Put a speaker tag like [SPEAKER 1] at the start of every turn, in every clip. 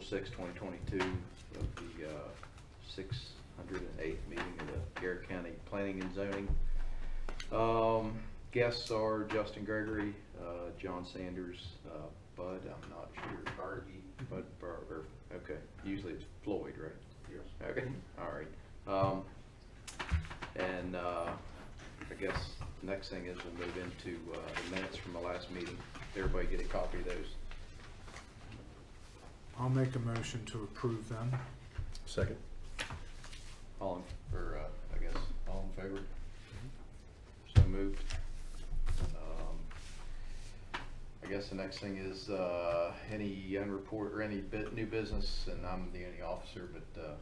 [SPEAKER 1] 6/2022 of the 608th meeting of the Garrett County Planning and Zoning. Guests are Justin Gregory, John Sanders, Bud, I'm not sure. Bud Barger. Okay. Usually it's Floyd, right? Yes. Okay. All right. And I guess the next thing is we'll move into the minutes from the last meeting. Everybody get a copy of those.
[SPEAKER 2] I'll make a motion to approve them.
[SPEAKER 3] Second.
[SPEAKER 1] All in favor? So moved. I guess the next thing is any new business, and I'm the only officer, but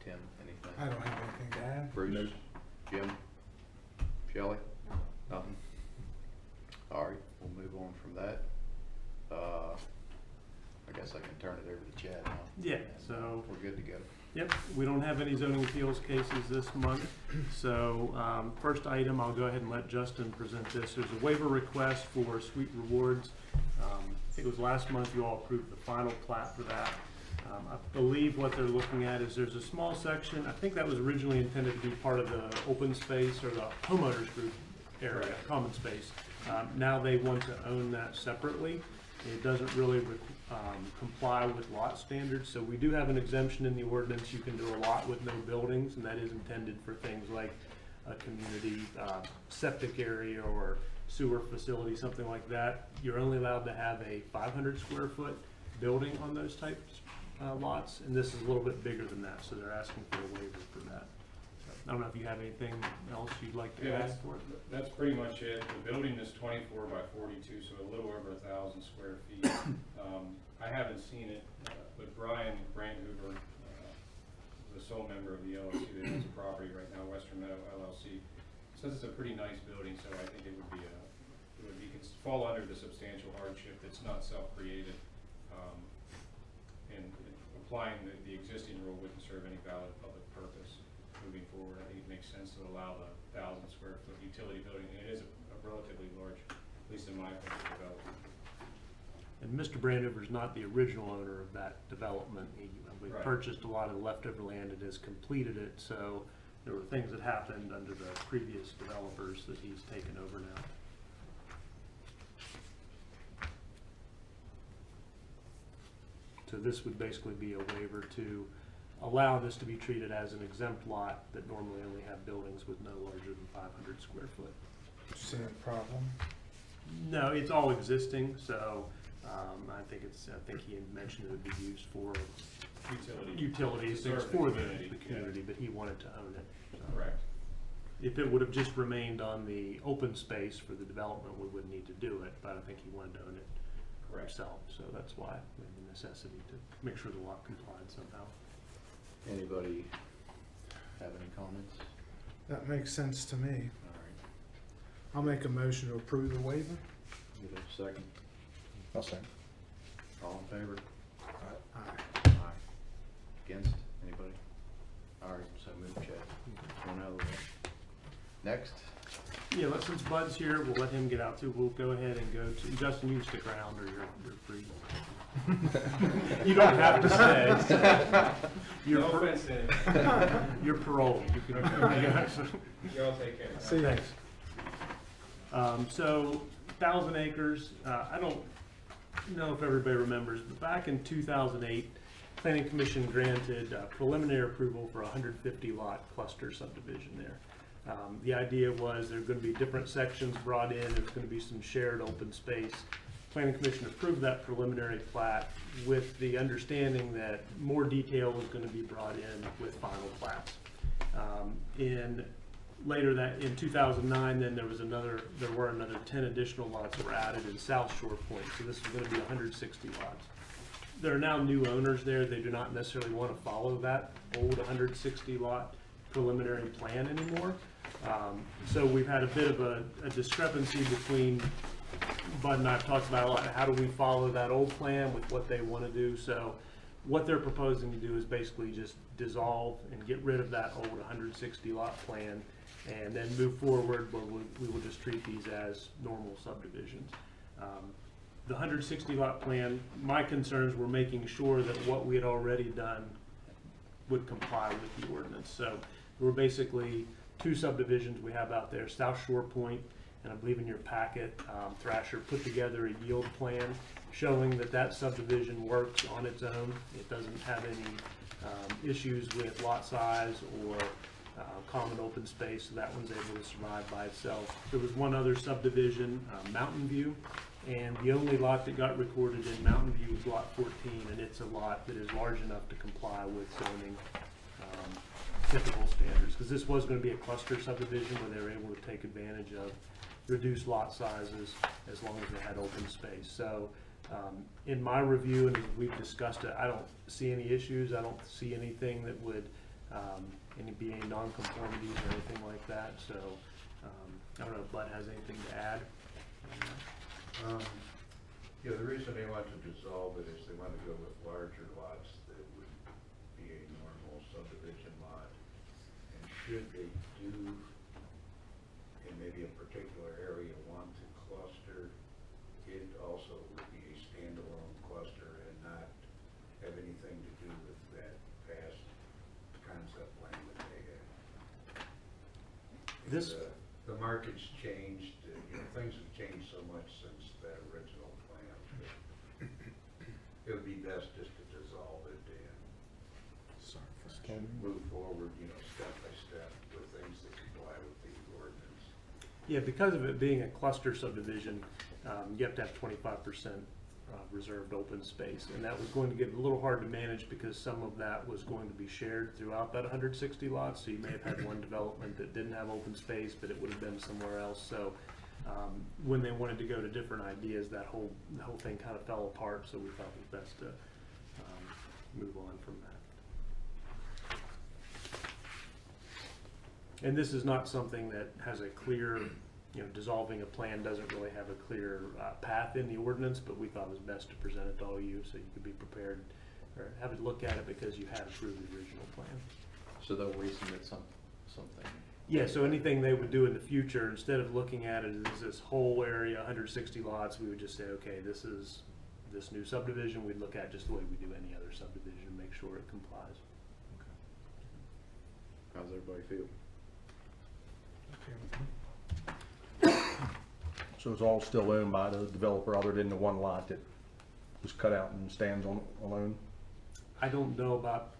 [SPEAKER 1] Tim, anything?
[SPEAKER 2] I don't have anything to add.
[SPEAKER 1] Bruce?
[SPEAKER 3] No.
[SPEAKER 1] Jim? Shelley? Nothing? All right, we'll move on from that. I guess I can turn it over to Chad now.
[SPEAKER 4] Yeah, so
[SPEAKER 1] We're good to go.
[SPEAKER 4] yep, we don't have any zoning appeals cases this month. So first item, I'll go ahead and let Justin present this. There's a waiver request for Sweet Rewards. I think it was last month you all approved the final plat for that. I believe what they're looking at is there's a small section, I think that was originally intended to be part of the open space or the homeowners group area, common space. Now they want to own that separately. It doesn't really comply with lot standards, so we do have an exemption in the ordinance. You can do a lot with no buildings, and that is intended for things like a community septic area or sewer facility, something like that. You're only allowed to have a 500 square foot building on those types lots, and this is a little bit bigger than that, so they're asking for a waiver for that. I don't know if you have anything else you'd like to add for it.
[SPEAKER 5] That's pretty much it. The building is 24 by 42, so a little over 1,000 square feet. I haven't seen it, but Brian Brandhoover, the sole member of the LLC that owns the property right now, Western Meadow LLC, says it's a pretty nice building, so I think it would fall under the substantial hardship that's not self-created. And applying the existing rule wouldn't serve any valid public purpose. Moving forward, I think it makes sense to allow the 1,000 square foot utility building. It is a relatively large, at least in my opinion, development.
[SPEAKER 4] And Mr. Brandover is not the original owner of that development. We
[SPEAKER 5] Right.
[SPEAKER 4] purchased a lot of the leftover land and has completed it, so there were things that happened under the previous developers that he's taken over now. So this would basically be a waiver to allow this to be treated as an exempt lot that normally only have buildings with no larger than 500 square foot.
[SPEAKER 2] See a problem?
[SPEAKER 4] No, it's all existing, so I think he had mentioned it would be used for utilities, things for the community, but he wanted to own it. So.
[SPEAKER 5] Correct.
[SPEAKER 4] If it would have just remained on the open space for the development, we wouldn't need to do it, but I think he wanted to own it himself, so that's why we have the necessity to make sure the lot complied somehow.
[SPEAKER 1] Anybody have any comments?
[SPEAKER 2] That makes sense to me.
[SPEAKER 1] All right.
[SPEAKER 2] I'll make a motion to approve the waiver.
[SPEAKER 1] Get a second.
[SPEAKER 3] I'll second.
[SPEAKER 1] All in favor?
[SPEAKER 2] Aye.
[SPEAKER 1] Aye. Against? Anybody? All right, so move Chad. One out of the way. Next.
[SPEAKER 4] Yeah, since Bud's here, we'll let him get out too. We'll go ahead and go to, Justin, you can stick around or you're free. You don't have to stay.
[SPEAKER 5] No offense, Ed.
[SPEAKER 4] You're paroled. You can.
[SPEAKER 5] Y'all take care.
[SPEAKER 2] See ya.
[SPEAKER 4] Thanks. So 1,000 acres. I don't know if everybody remembers, but back in 2008, Planning Commission granted preliminary approval for a 150 lot cluster subdivision there. The idea was there are going to be different sections brought in. There's going to be some shared open space. Planning Commission approved that preliminary plat with the understanding that more detail was going to be brought in with final plats. In 2009, then there were another 10 additional lots that were added in South Shore Point. So this is going to be 160 lots. There are now new owners there. They do not necessarily want to follow that old 160 lot preliminary plan anymore. So we've had a bit of a discrepancy between Bud and I have talked about a lot. How do we follow that old plan with what they want to do? So what they're proposing to do is basically just dissolve and get rid of that old 160 lot plan and then move forward where we will just treat these as normal subdivisions. the 160 lot plan, my concerns were making sure that what we had already done would comply with the ordinance. So there were basically two subdivisions we have out there, South Shore Point, and I believe in your packet, Thrasher put together a yield plan showing that that subdivision works on its own. It doesn't have any issues with lot size or common open space, so that one's able to survive by itself. There was one other subdivision, Mountain View, and the only lot that got recorded in Mountain View was lot 14, and it's a lot that is large enough to comply with zoning typical standards, because this was going to be a cluster subdivision where they were able to take advantage of reduced lot sizes as long as they had open space. So in my review, and as we've discussed it, I don't see any issues. I don't see anything that would be any non-conformities or anything like that. So I don't know if Bud has anything to add.
[SPEAKER 6] Yeah, the reason they want to dissolve it is they want to go with larger lots that would be a normal subdivision lot. And should they do, in maybe a particular area, want to cluster, it also would be a standalone cluster and not have anything to do with that past concept plan that they had.
[SPEAKER 4] This-
[SPEAKER 6] The market's changed, things have changed so much since that original plan. It would be best just to dissolve it and move forward, step by step with things that comply with the ordinance.
[SPEAKER 4] Yeah, because of it being a cluster subdivision, you have to have 25% reserved open space, and that was going to get a little hard to manage because some of that was going to be shared throughout that 160 lots. So you may have had one development that didn't have open space, but it would have been somewhere else. So when they wanted to go to different ideas, the whole thing kind of fell apart. So we thought it was best to move on from that. And this is not something that has a clear, dissolving a plan doesn't really have a clear path in the ordinance, but we thought it was best to present it to all you so you could be prepared or have a look at it because you had approved the original plan.
[SPEAKER 1] So they'll resubmit something.
[SPEAKER 4] Yeah, so anything they would do in the future, instead of looking at it as this whole area, 160 lots, we would just say, okay, this is this new subdivision. We'd look at just the way we do any other subdivision and make sure it complies.
[SPEAKER 1] How's everybody feel?
[SPEAKER 3] So it's all still owned by the developer other than the one lot that was cut out and stands on alone?
[SPEAKER 4] I don't know about,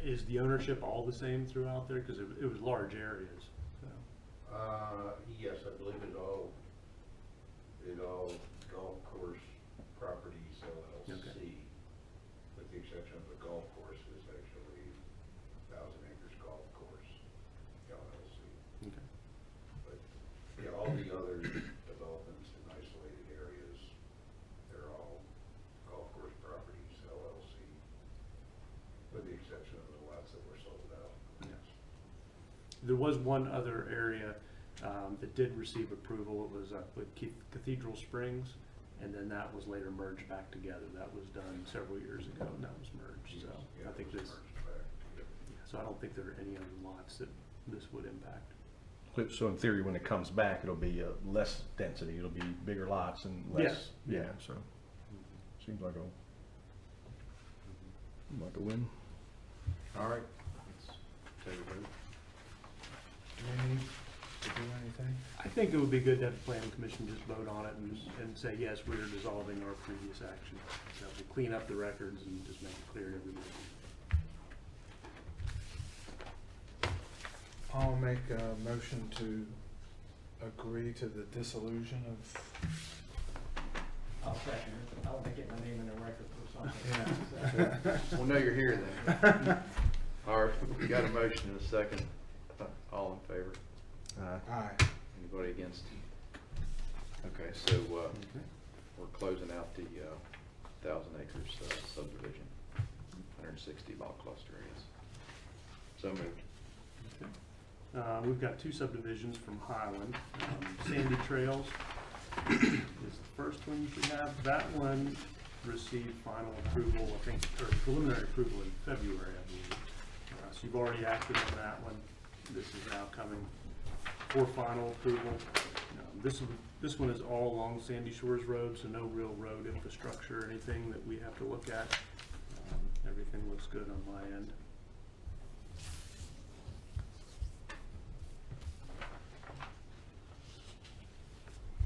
[SPEAKER 4] is the ownership all the same throughout there? Because it was large areas. So.
[SPEAKER 6] Yes, I believe it all golf course properties LLC,
[SPEAKER 4] Okay.
[SPEAKER 6] with the exception of the golf course is actually 1,000 Acres Golf Course LLC.
[SPEAKER 4] Okay.
[SPEAKER 6] But yeah, all the other developments in isolated areas, they're all golf course properties LLC, with the exception of the lots that were sold out.
[SPEAKER 4] Yes. There was one other area that did receive approval. It was up with Cathedral Springs, and then that was later merged back together. That was done several years ago, and that was merged. So
[SPEAKER 6] Yeah,
[SPEAKER 4] I think
[SPEAKER 6] it was
[SPEAKER 4] this.
[SPEAKER 6] merged back. Yep.
[SPEAKER 4] So I don't think there are any other lots that this would impact.
[SPEAKER 3] So in theory, when it comes back, it'll be less density, it'll be bigger lots and less.
[SPEAKER 4] Yeah.
[SPEAKER 3] Yeah, so seems like a win.
[SPEAKER 1] All right, let's take a vote.
[SPEAKER 2] Do we need to do anything?
[SPEAKER 4] I think it would be good to have the planning commission just vote on it and say, yes, we are dissolving our previous action. So we'll clean up the records and just make it clear to everybody.
[SPEAKER 2] I'll make a motion to agree to the dissolution of,
[SPEAKER 7] I'll second it. I'll make it my name in the record for something.
[SPEAKER 2] yeah.
[SPEAKER 1] We'll know you're here then. All right, we got a motion and a second. All in favor?
[SPEAKER 2] Aye.
[SPEAKER 1] Anybody against? Okay, so we're closing out the 1,000 acres subdivision, 160 lot cluster areas. So moved.
[SPEAKER 4] We've got two subdivisions from Highland. Sandy Trails is the first one you should have. That one received final approval, I think, or preliminary approval in February, I believe. So you've already acted on that one. This is now coming for final approval. This one is all along Sandy Shores Road, so no real road infrastructure or anything that we have to look at. Everything looks good on my end.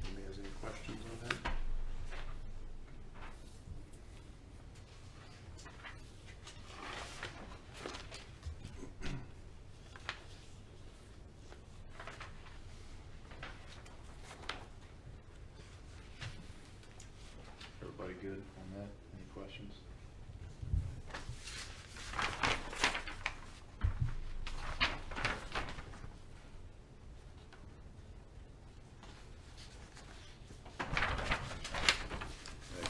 [SPEAKER 4] Anybody has any questions on that?
[SPEAKER 1] Everybody good on that? Any questions?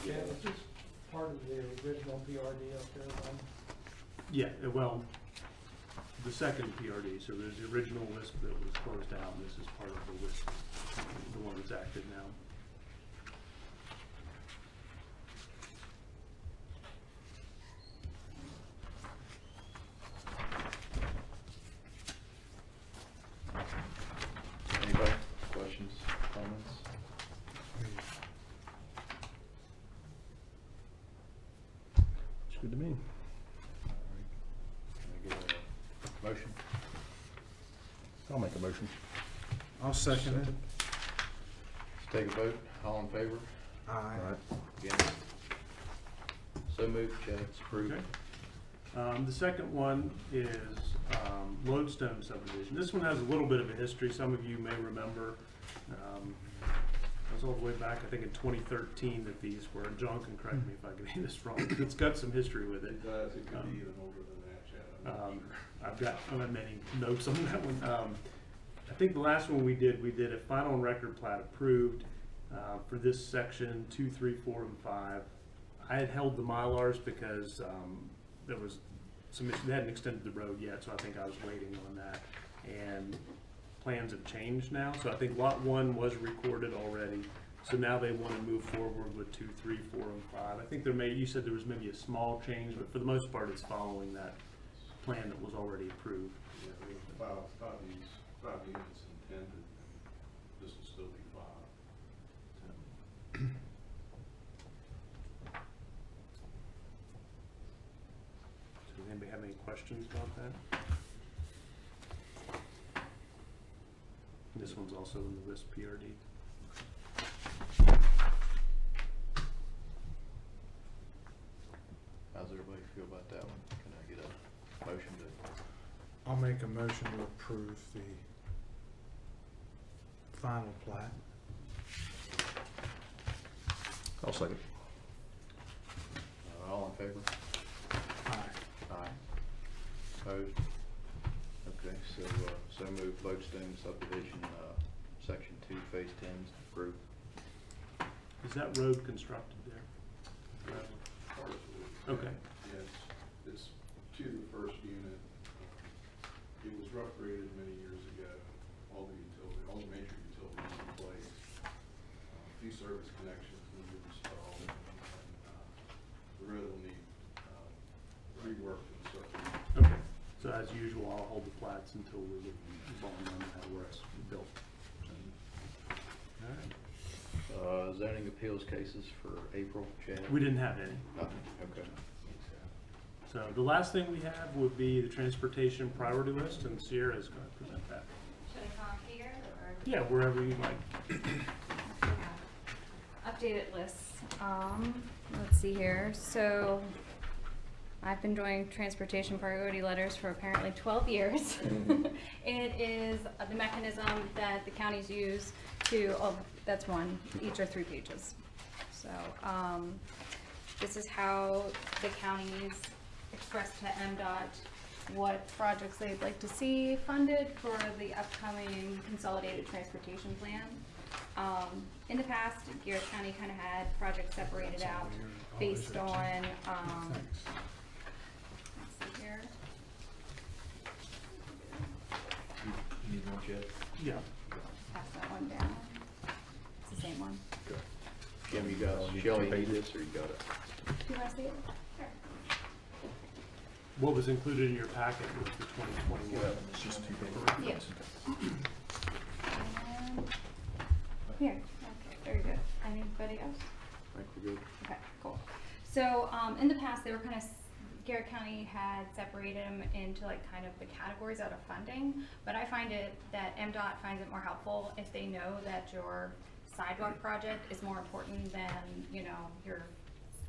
[SPEAKER 7] Yeah, it's just part of the original PRD up there,
[SPEAKER 4] Yeah, well, the second PRD, so there's the original WISP that was closed out, and this is part of the WISP, the one that's active now.
[SPEAKER 1] Anybody? Questions, comments?
[SPEAKER 3] It's good to me.
[SPEAKER 1] Can I get a motion?
[SPEAKER 3] I'll make a motion.
[SPEAKER 2] I'll second it.
[SPEAKER 1] Let's take a vote. All in favor?
[SPEAKER 2] Aye.
[SPEAKER 3] All right.
[SPEAKER 1] Against? So moved, Chad. It's approved.
[SPEAKER 4] Okay. The second one is Lodestone Subdivision. This one has a little bit of a history. Some of you may remember. I was all the way back, I think in 2013 that these were. John can correct me if I get any of this wrong. It's got some history with it.
[SPEAKER 5] It does, it could be even older than that, Chad. I'm not sure.
[SPEAKER 4] I don't have many notes on that one. I think the last one we did a final and record plat approved for this section 2, 3, 4, and 5. I had held the Mylars because there was some issue. They hadn't extended the road yet, so I think I was waiting on that. And plans have changed now, so I think lot 1 was recorded already. So now they want to move forward with 2, 3, 4, and 5. I think you said there was maybe a small change, but for the most part, it's following that plan that was already approved.
[SPEAKER 5] Yeah, we have five units intended. This will still be 5.
[SPEAKER 4] So does anybody have any questions about that? This one's also in the WISP PRD.
[SPEAKER 1] How's everybody feel about that one? Can I get a motion to?
[SPEAKER 2] I'll make a motion to approve the final plat.
[SPEAKER 3] I'll second.
[SPEAKER 1] All in favor?
[SPEAKER 2] Aye.
[SPEAKER 1] Aye. Opposed? Okay, so moved. Lodestone Subdivision, Section 2, Phase 10 's approved.
[SPEAKER 4] Is that road constructed there?
[SPEAKER 5] Part of it.
[SPEAKER 4] Okay.
[SPEAKER 5] Yes, it's to the first unit. It was rough graded many years ago, all the major utilities in place. A few service connections needed installed, and the road will need reworked and such.
[SPEAKER 4] Okay, so as usual, I'll hold the plats until we get the ball on how it's built. All right.
[SPEAKER 1] Zoning appeals cases for April, Chad?
[SPEAKER 4] We didn't have any.
[SPEAKER 1] Nothing, okay.
[SPEAKER 4] So the last thing we have would be the transportation priority list, and Sierra is going to present that.
[SPEAKER 8] Should I come up here or?
[SPEAKER 4] Yeah, wherever you like.
[SPEAKER 8] Updated lists. Let's see here. So I've been doing transportation priority letters for apparently 12 years. It is the mechanism that the counties use to, that's one, each are 3 pages. So this is how the counties express to MDOT what projects they'd like to see funded for the upcoming consolidated transportation plan. In the past, Garrett County kind of had projects separated out based on, let's see here.
[SPEAKER 1] You need more, Chad?
[SPEAKER 4] Yeah.
[SPEAKER 8] Pass that one down. It's the same one.
[SPEAKER 1] Jim, you got, Shelley, need this, or you got it?
[SPEAKER 8] Do you want to see it? Sure.
[SPEAKER 4] What was included in your packet was the 2021.
[SPEAKER 3] It's just 2 pages.
[SPEAKER 8] Yeah. And Here, okay, very good. Anybody else?
[SPEAKER 1] I think we're good.
[SPEAKER 8] Okay, cool. So, in the past, they were kind of, Garrett County had separated them into like kind of the categories out of funding, but I find it that MDOT finds it more helpful if they know that your sidewalk project is more important than, you know, your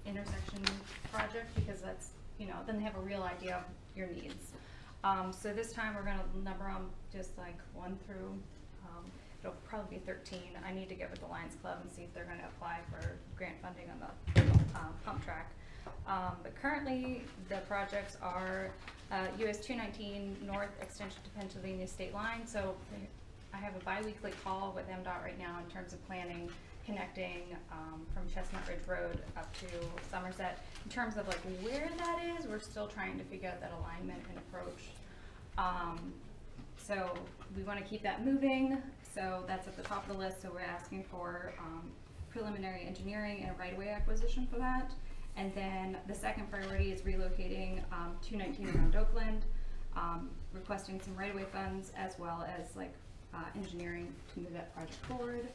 [SPEAKER 8] intersection project, because that's, you know, then they have a real idea of your needs. So this time we're gonna number them just like 1 through, it'll probably be 13. I need to get with the Lions Club and see if they're gonna apply for grant funding on the pump track. But currently the projects are US 219 North Extension to Pennsylvania State Line. So I have a bi-weekly call with MDOT right now in terms of planning, connecting from Chestnut Ridge Road up to Somerset. In terms of like where that is, we're still trying to figure out that alignment and approach. So we want to keep that moving. So that's at the top of the list. So we're asking for preliminary engineering and a right-of-way acquisition for that. And then the second priority is relocating 219 around Oakland, requesting some right-of-way funds as well as like engineering to move that project forward.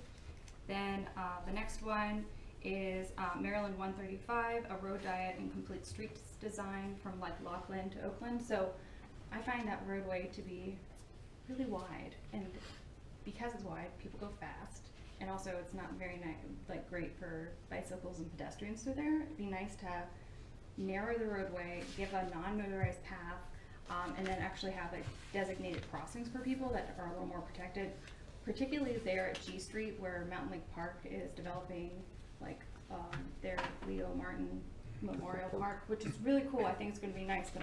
[SPEAKER 8] Then the next one is Maryland 135, a road diet and complete streets design from like Laughlin to Oakland. So I find that roadway to be really wide, and because it's wide, people go fast, and also it's not very like great for bicycles and pedestrians through there. It'd be nice to narrow the roadway, give a non-motorized path, and then actually have like designated crossings for people that are a little more protected, particularly there at G Street where Mountain Lake Park is developing like their Leo Martin Memorial Park, which is really cool. I think it's going to be nice, but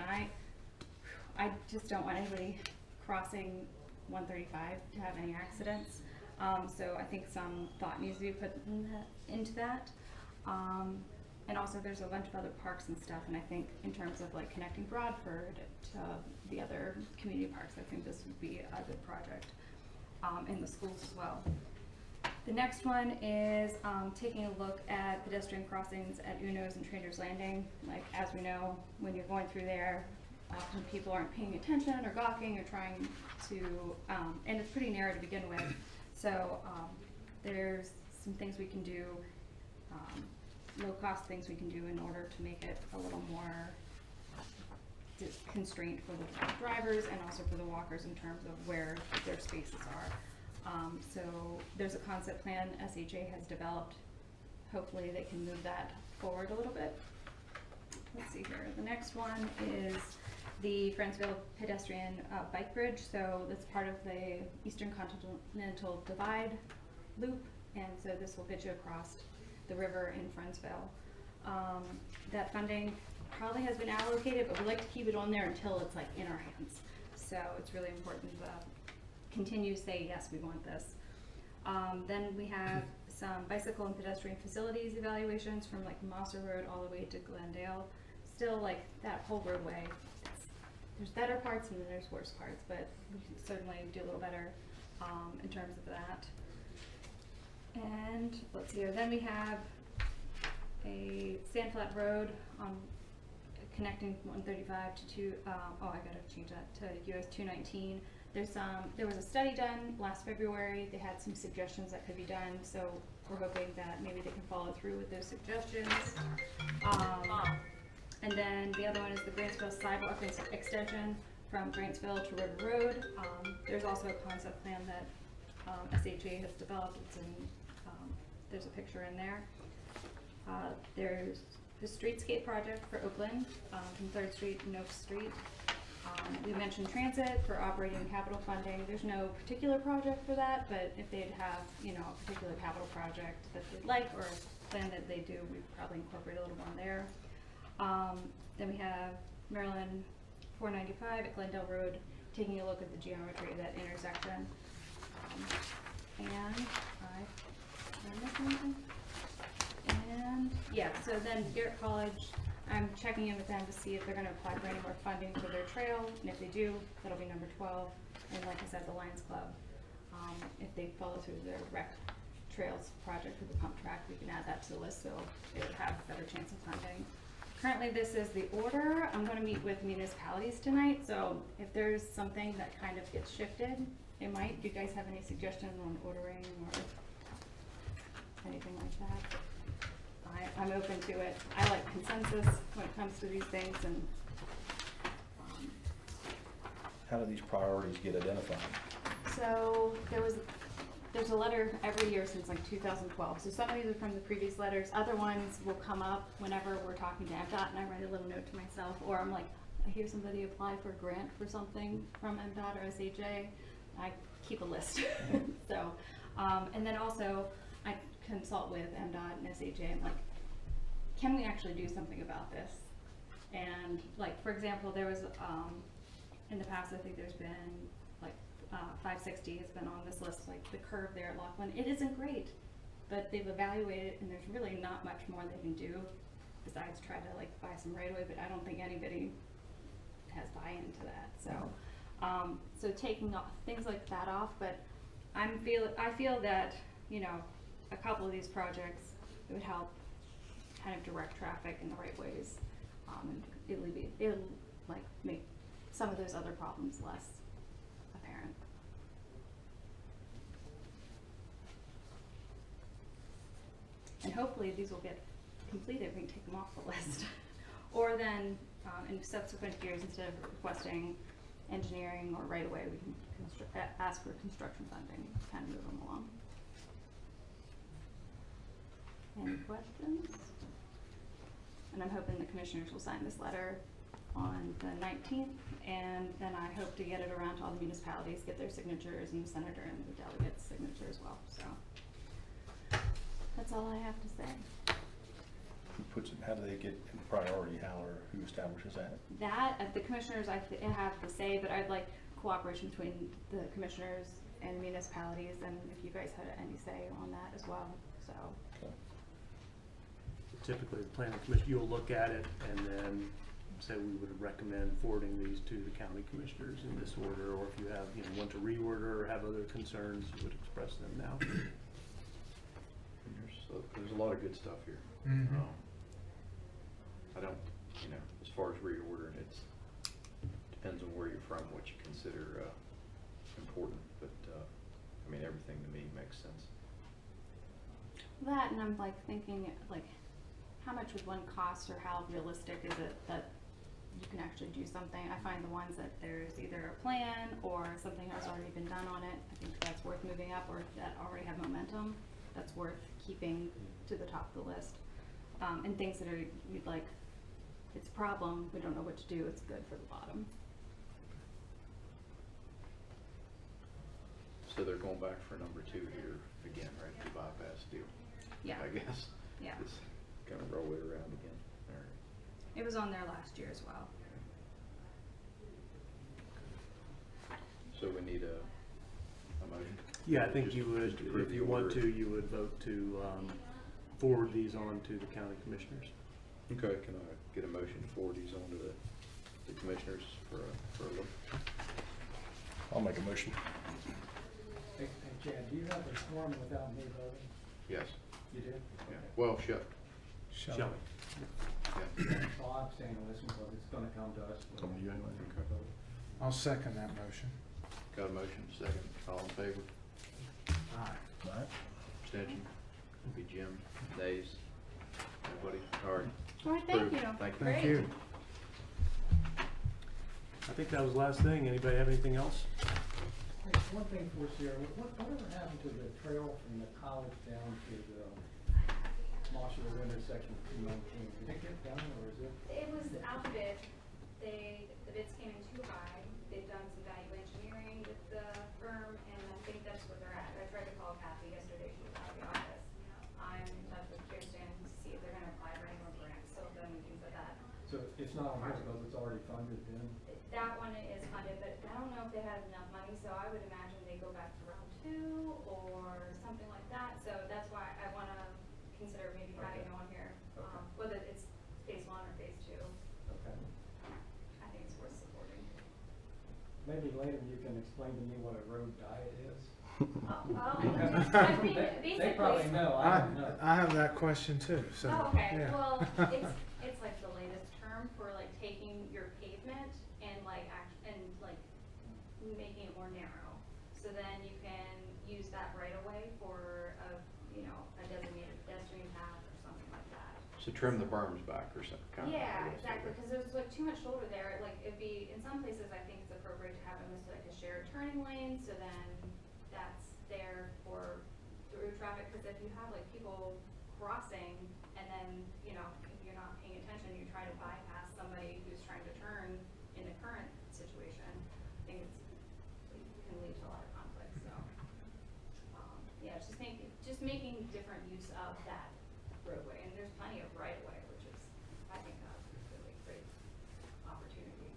[SPEAKER 8] I just don't want anybody crossing 135 to have any accidents. So I think some thought needs to be put into that. And also there's a bunch of other parks and stuff, and I think in terms of like connecting Broadford to the other community parks, I think this would be a good project, in the schools as well. The next one is taking a look at pedestrian crossings at Uno's and Trader's Landing. Like, as we know, when you're going through there, often people aren't paying attention or gawking or trying to, and it's pretty narrow to begin with. So there's some things we can do, low-cost things we can do in order to make it a little more constrained for the drivers and also for the walkers in terms of where their spaces are. So there's a concept plan SHA has developed. Hopefully they can move that forward a little bit. Let's see here. The next one is the Friendsville Pedestrian Bike Bridge. So that's part of the Eastern Continental Divide loop, and so this will get you across the river in Friendsville. That funding probably has been allocated, but we'd like to keep it on there until it's like in our hands. So it's really important to continue to say, yes, we want this. Then we have some bicycle and pedestrian facilities evaluations from like Mosser Road all the way to Glendale. Still, like, that whole roadway, there's better parts and then there's worse parts, but we can certainly do a little better in terms of that. And let's see here, then we have a Sand Flat Road connecting 135 to I gotta change that to US 219. There was a study done last February. They had some suggestions that could be done, so we're hoping that maybe they can follow through with those suggestions. And then the other one is the Grantsville sidewalk extension from Grantsville to River Road. There's also a concept plan that SHA has developed. It's in, there's a picture in there. There's the streetscape project for Oakland from 3rd Street and Oak Street. We mentioned transit for operating capital funding. There's no particular project for that, but if they'd have, you know, a particular capital project that they'd like or a plan that they do, we'd probably incorporate a little more there. Then we have Maryland 495 at Glendale Road, taking a look at the geometry of that intersection. And yeah, so then Garrett College, I'm checking in with them to see if they're going to apply for any more funding for their trail, and if they do, that'll be number 12. And like I said, the Lions Club, if they follow through their rec trails project with the pump track, we can add that to the list so it would have a better chance of funding. Currently, this is the order. I'm going to meet with municipalities tonight, so if there's something that kind of gets shifted, it might. Do you guys have any suggestions on ordering or? anything like that. I'm open to it. I like consensus when it comes to these things, and
[SPEAKER 3] How do these priorities get identified?
[SPEAKER 8] so there's a letter every year since like 2012. So some of these are from the previous letters. Other ones will come up whenever we're talking to MDOT, and I write a little note to myself, or I'm like, I hear somebody apply for a grant for something from MDOT or SHA. I keep a list. So, and then also I consult with MDOT and SHA. I'm like, can we actually do something about this? And like, for example, there was, in the past, I think there's been like 560 has been on this list, like the curve there at Laughlin. It isn't great, but they've evaluated it, and there's really not much more they can do besides try to like buy some right away, but I don't think anybody has buy-in to that. So, so taking things like that off, but I feel that, you know, a couple of these projects, it would help kind of direct traffic in the right ways. And it'll like make some of those other problems less apparent. And hopefully these will get completed, we can take them off the list. Or then, in subsequent years, instead of requesting engineering or right away, we can ask for construction funding, kind of move them along. Any questions? And I'm hoping the commissioners will sign this letter on the 19th, and then I hope to get it around to all the municipalities, get their signatures, and the senator and the delegate's signature as well. So that's all I have to say.
[SPEAKER 3] Who puts it, how do they get in priority, how or who establishes that?
[SPEAKER 8] That, the commissioners have the say, but I'd like cooperation between the commissioners and municipalities, and if you guys had any say on that as well, so.
[SPEAKER 3] Okay.
[SPEAKER 4] Typically, the planning commission, you'll look at it and then say we would recommend forwarding these to the county commissioners in this order, or if you have, you know, want to reorder or have other concerns, you would express them now.
[SPEAKER 1] There's a lot of good stuff here.
[SPEAKER 2] Mhm.
[SPEAKER 1] I don't, you know, as far as reordering, depends on where you're from, what you consider important, but I mean, everything to me makes sense.
[SPEAKER 8] That, and I'm like thinking, like, how much would one cost, or how realistic is it that you can actually do something? I find the ones that there's either a plan or something has already been done on it, I think that's worth moving up, or that already have momentum, that's worth keeping to the top of the list. And things that are, you'd like, it's a problem, we don't know what to do, it's good for the bottom.
[SPEAKER 1] So they're going back for number 2 here again, right? The bypass deal.
[SPEAKER 8] Yeah.
[SPEAKER 1] I guess.
[SPEAKER 8] Yeah.
[SPEAKER 1] Just kind of roll it around again. All right.
[SPEAKER 8] It was on there last year as well.
[SPEAKER 1] So we need a motion?
[SPEAKER 4] Yeah, I think you would,
[SPEAKER 1] Just approve
[SPEAKER 4] if
[SPEAKER 1] the
[SPEAKER 4] you want
[SPEAKER 1] order.
[SPEAKER 4] to, you would vote to forward these on to the county commissioners.
[SPEAKER 1] Okay, can I get a motion to forward these on to the commissioners for a look?
[SPEAKER 3] I'll make a motion.
[SPEAKER 7] Hey, Chad, do you have the form without me voting?
[SPEAKER 1] Yes.
[SPEAKER 7] You do?
[SPEAKER 1] Yeah. Well, Shelley.
[SPEAKER 4] Shelley.
[SPEAKER 1] Yeah.
[SPEAKER 7] So I'll abstain on this one, because it's gonna come to us.
[SPEAKER 3] Come to you anyway.
[SPEAKER 1] Okay.
[SPEAKER 2] I'll second that motion.
[SPEAKER 1] Got a motion, second. All in favor?
[SPEAKER 2] Aye.
[SPEAKER 3] All right.
[SPEAKER 1] Abstention? Be Jim. Nays? Nobody? All right.
[SPEAKER 8] All right, thank
[SPEAKER 1] Approved.
[SPEAKER 8] you.
[SPEAKER 1] Thank you.
[SPEAKER 2] Thank
[SPEAKER 8] Great.
[SPEAKER 2] you.
[SPEAKER 4] I think that was the last thing. Anybody have anything else?
[SPEAKER 7] Hey, one thing for us here, whatever happened to the trail from the college down to the Marshall intersection of 219? Did it get done, or is it?
[SPEAKER 8] It was outbid. The bids came in too high. They've done some value engineering with the firm, and I think that's where they're at. I tried to call Kathy yesterday, she was out of the office. I'm in touch with Pedestrian to see if they're gonna apply for any more grants, so then we can put that.
[SPEAKER 7] So it's not on here because it's already funded then?
[SPEAKER 8] That one is funded, but I don't know if they had enough money, so I would imagine they go back to round 2 or something like that. So that's why I wanna consider maybe having it on here,
[SPEAKER 7] Okay.
[SPEAKER 8] whether it's phase 1 or phase 2.
[SPEAKER 7] Okay.
[SPEAKER 8] I think it's worth supporting.
[SPEAKER 7] Maybe later you can explain to me what a road diet is?
[SPEAKER 8] I mean, basically.
[SPEAKER 7] They probably know, I don't know.
[SPEAKER 2] I have that question too, so.
[SPEAKER 8] Oh, okay,
[SPEAKER 2] yeah.
[SPEAKER 8] well, it's like the latest term for like taking your pavement and like making it more narrow. So then you can use that right away for a designated
[SPEAKER 1] So trim the berms back or something, kind of.
[SPEAKER 8] Yeah, exactly, because there's like too much shoulder there, like it'd be, in some places, I think it's appropriate to have them as like a shared turning lane, so then that's there for through traffic, because if you have like people crossing, and then, you know, if you're not paying attention, you try to bypass somebody who's trying to turn in the current situation, I think it can lead to a lot of conflict, so. Yeah, it's just making different use of that roadway, and there's plenty of right-of-way, which is, I think, a really great opportunity.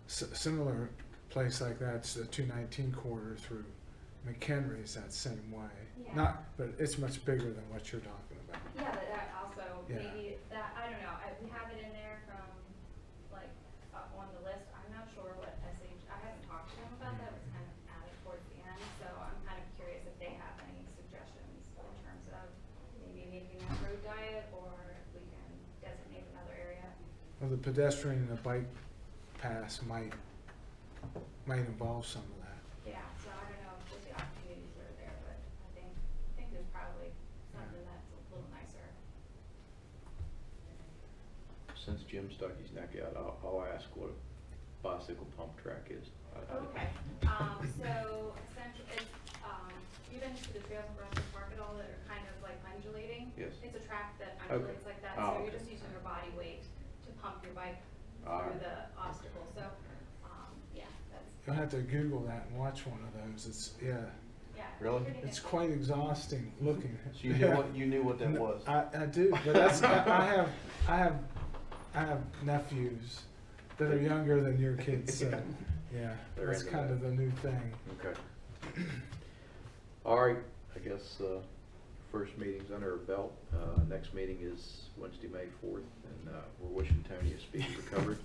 [SPEAKER 2] Similar place like that's the 219 corridor through McHenry's that same way.
[SPEAKER 8] Yeah.
[SPEAKER 2] Not, but it's much bigger than what you're talking about.
[SPEAKER 8] Yeah, but that also,
[SPEAKER 2] Yeah.
[SPEAKER 8] maybe that, I don't know, we have it in there from, like, on the list, I'm not sure what I haven't talked to them about that, it was kind of added towards the end, so I'm kind of curious if they have any suggestions in terms of maybe making that road diet, or if we can designate another area.
[SPEAKER 2] Well, the pedestrian and the bike pass might involve some of that.
[SPEAKER 8] Yeah, so I don't know if the opportunities are there, but I think there's probably something that's a little nicer.
[SPEAKER 1] Since Jim stuck his neck out, I'll ask what a bicycle pump track is.
[SPEAKER 8] Okay, so essentially, it's, you've been to the trails in Grantsville Park at all that are kind of like undulating?
[SPEAKER 1] Yes.
[SPEAKER 8] It's a track that
[SPEAKER 1] Okay.
[SPEAKER 8] undulates like that,
[SPEAKER 1] Oh,
[SPEAKER 8] so you're
[SPEAKER 1] okay.
[SPEAKER 8] just using your body weight to pump your bike
[SPEAKER 1] All
[SPEAKER 8] through
[SPEAKER 1] right.
[SPEAKER 8] the obstacle, so, yeah, that's,
[SPEAKER 2] You'll have to Google that and watch one of those. It's, yeah,
[SPEAKER 8] yeah.
[SPEAKER 1] Really?
[SPEAKER 8] pretty
[SPEAKER 2] it's
[SPEAKER 8] nifty.
[SPEAKER 2] quite exhausting looking.
[SPEAKER 1] So you knew what that
[SPEAKER 2] No,
[SPEAKER 1] was?
[SPEAKER 2] I do, but that's, I have nephews that are younger than your kids, so, yeah,
[SPEAKER 1] They're
[SPEAKER 2] that's
[SPEAKER 1] into
[SPEAKER 2] kind
[SPEAKER 1] that.
[SPEAKER 2] of the new thing.
[SPEAKER 1] Okay. All right, I guess, first meeting's under our belt. Next meeting is Wednesday, May 4th, and, we're wishing Tony a speedy recovery.